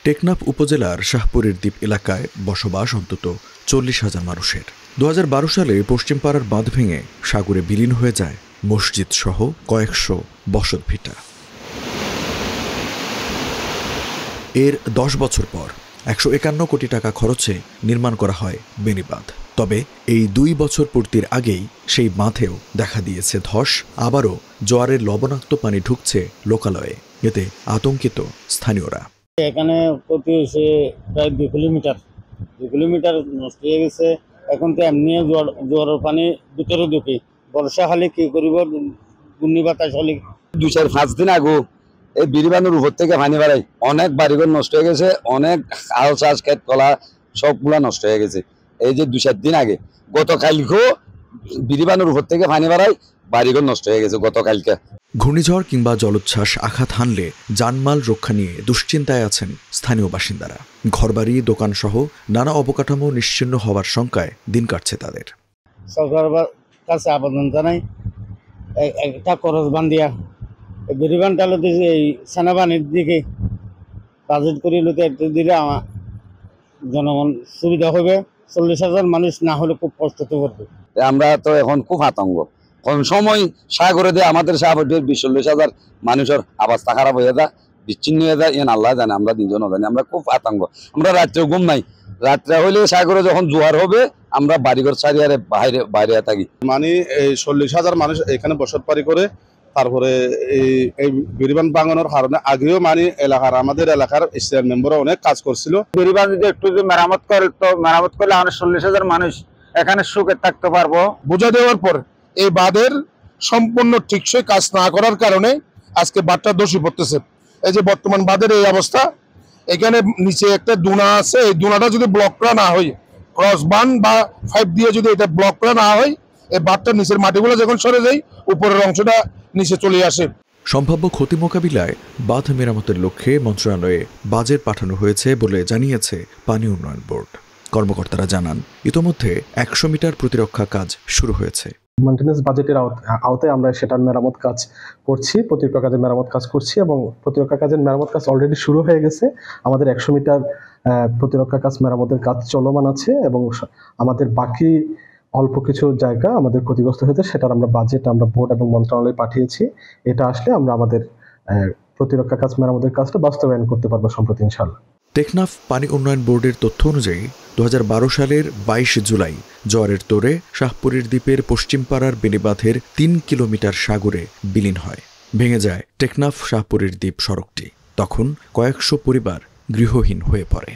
টেকনাফ উপজেলার শাহপুরের দ্বীপ এলাকায় বসবাস অন্তত 40,000 মানুষের। 2012 সালে পশ্চিমপাড়ার বাঁধ ভেঙে সাগরে বিলীন হয়ে যায় মসজিদ সহ কয়েকশো বসতভিটা। এর 10 বছর পর 151 কোটি টাকা খরচে নির্মাণ করা হয় বেনিবাঁধ। তবে এই 2 বছর পূর্তির আগেই সেই বাঁধেও দেখা দিয়েছে ধস। আবারও জোয়ারের লবণাক্ত পানি ঢুকছে লোকালয়ে। এতে আতঙ্কিত স্থানীয়রা। এখানে প্রতি প্রায় 2 কিলোমিটার নষ্ট হয়ে গেছে। এখন তো এমনি জোয়ারের পানি ভিতরে ঢুকে, বর্ষা হলে কি করব, ঘূর্ণি বাতাস হলে। 2-4-5 দিন আগে এই বিরিবান্ধের উপর থেকে পানি বাড়াই অনেক বাড়িঘর নষ্ট হয়ে গেছে, অনেক আল চাষ ক্ষেত কলা সবগুলা নষ্ট হয়ে গেছে। এই যে 2-4 দিন আগে গতকালকেও বিরিবান্ধের উপর থেকে পানি বাড়াই বাড়িঘর নষ্ট হয়ে গেছে গতকালকে। ঘূর্ণিঝড় কিংবা জলোচ্ছ্বাস আঘাত হানলে জানমাল রক্ষা নিয়ে দুশ্চিন্তায় আছেন স্থানীয় বাসিন্দারা। ঘরবাড়ি, দোকানসহ নানা অবকাঠামো নিশ্চিহ্ন হওয়ার শঙ্কায় দিন কাটছে তাদের। সরকারের কাছে আবেদন জানাই, একটা খরচ বান্ধিয়া বিরিবান্ধ এই সেনাবাহিনীর দিকে বাজেট করে দিলে আমার জনগণ সুবিধা হবে। 40,000 মানুষ না হলে খুব কষ্ট করবে। আমরা তো এখন খুব আতঙ্ক। কোন সময় সাগরে দিয়ে আমাদের শাহপুরের 20-40,000 মানুষের অবস্থা খারাপ হয়ে যায়, বিচ্ছিন্ন হয়ে যায়। আল্লাহ জানে, আমরা দুজন জানি। আমরা খুব আতঙ্ক। আমরা রাত্রে ঘুম নাই। রাত্রে হইলে সাগরে যখন জোয়ার হবে আমরা বাড়িঘর ছাড়িয়ে বাইরে থাকি। মানে এই 40,000 মানুষ এখানে বসতবাড়ি করে। তারপরে এই বিরিবান্ধ ভাঙানোর কারণে আগেও মানে আমাদের এলাকার স্টেট মেম্বাররা অনেক কাজ করছিল। বিরিবান্ধ যদি একটু মেরামত করলে আমাদের 40,000 মানুষ এখানে সুখে থাকতে পারবো। বোঝা দেওয়ার পর এই বাঁধের সম্পূর্ণ টিকসই কাজ না করার কারণে আজকে বাঁধটা দোষী পড়তেছে। এই যে বর্তমান বাঁধের এই অবস্থা, এখানে নিচে একটা দুনা আছে, এই দুনাটা যদি ব্লক করা না হয়, ক্রস বান বা 5 দিয়ে যদি এটা ব্লক করা না হয়, এই বাঁধটার নিচের মাটিগুলো যখন সরে যায় উপরের অংশটা নিচে চলে আসে। সম্ভাব্য ক্ষতি মোকাবিলায় বাঁধ মেরামতের লক্ষ্যে মন্ত্রণালয়ে বাজেট পাঠানো হয়েছে বলে জানিয়েছে পানি উন্নয়ন বোর্ড। কর্মকর্তারা জানান, ইতোমধ্যে 100 মিটার প্রতিরক্ষা কাজ শুরু হয়েছে। মেইনটেন্যান্স বাজেটের আওতায় আমরা সেটার মেরামত কাজ করছি, প্রতিরক্ষা কাজের মেরামত কাজ করছি এবং প্রতিরক্ষা কাজের মেরামত কাজ অলরেডি শুরু হয়ে গেছে। আমাদের 100 মিটার প্রতিরক্ষা কাজ মেরামতের কাজ চলমান আছে এবং আমাদের বাকি অল্প কিছু জায়গা আমাদের ক্ষতিগ্রস্ত হয়েছে, সেটার আমরা বাজেট আমরা বোর্ড এবং মন্ত্রণালয়ে পাঠিয়েছি। এটা আসলে আমরা আমাদের প্রতিরক্ষা কাজ মেরামতের কাজটা বাস্তবায়ন করতে পারবো সম্প্রতি ইনশাআল্লাহ। টেকনাফ পানি উন্নয়ন বোর্ডের তথ্য অনুযায়ী 2012 সালের 22 জুলাই জোয়ারের তোড়ে শাহপুরের দ্বীপের পশ্চিমপাড়ার বেনিবাঁধের 3 কিলোমিটার সাগরে বিলীন হয়। ভেঙে যায় টেকনাফ শাহপুরের দ্বীপ সড়কটি। তখন কয়েকশো পরিবার গৃহহীন হয়ে পড়ে।